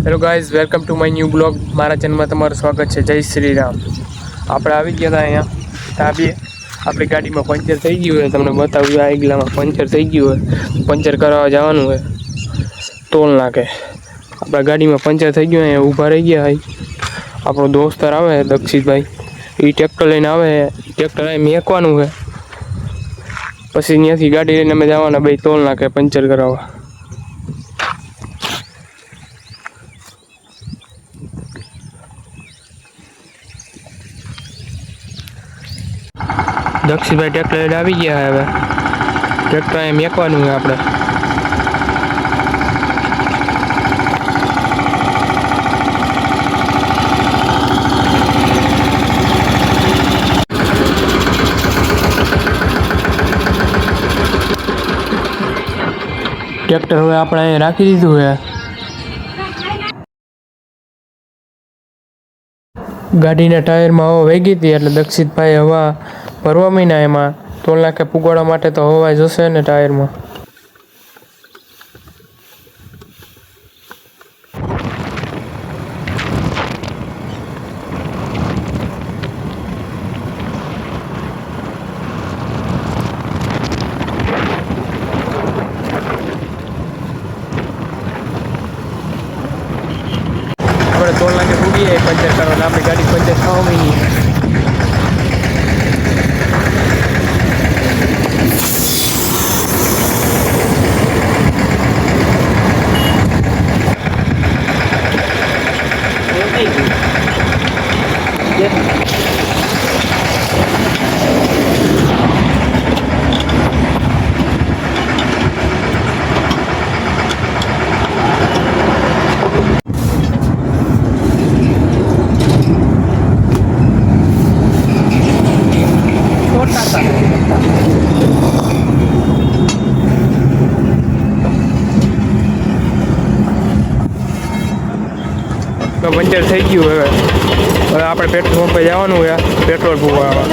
Hello guys, welcome to my new blog. મારા ચેનલમાં તમારું સ્વાગત છે. જય શ્રી રામ. આપણે આવી ગયા હતા અહીંયા ધાબીએ. આપણી ગાડીમાં પંચર થઈ ગયું હોય, તમને બતાવ્યું. આ આગલામાં પંચર થઈ ગયું હોય, પંચર કરાવવા જવાનું હોય ટોલ નાકે. આપણા ગાડીમાં પંચર થઈ ગયું હોય, ઊભા રહી ગયા હોય. આપણો દોસ્તાર આવે દક્ષિતભાઈ, એ ટ્રેક્ટર લઈને આવે. ટ્રેક્ટર અહીં મેકવાનું હોય, પછી ત્યાંથી ગાડી લઈને અમે જવાના ભાઈ ટોલ નાકે પંચર કરાવવા. દક્ષિતભાઈ ટ્રેક્ટર લઈને આવી ગયા. હવે ટ્રેક્ટર અહીં મેકવાનું હોય આપણે. ટ્રેક્ટર હવે આપણે અહીં રાખી દીધું છે. ગાડીના ટાયરમાં હવા વહી ગઈ હતી, એટલે દક્ષિતભાઈ હવા ભરવા મહિના એમાં ટોલ નાકે પુગાડવા માટે તો હવા જોશે ને ટાયરમાં. આપણે ટોલ નાકે પૂગીએ પંચર કરવાના. આપણી ગાડી પંચર થવા મહિની. પંચર થઈ ગયું. હવે આપણે પેટ્રોલ પંપે જવાનું હોય પેટ્રોલ પુરાવા.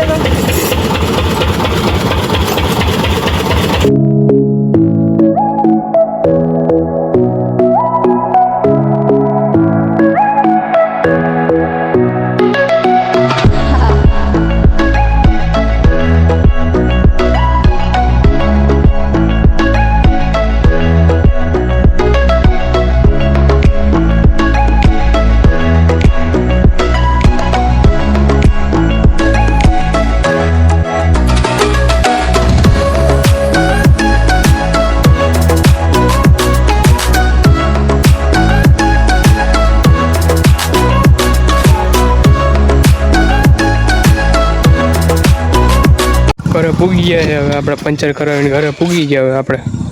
ઘરે પૂગી ગયા છે. હવે આપણે પંચર કરાવીને ઘરે પૂગી ગયા. હવે આપણે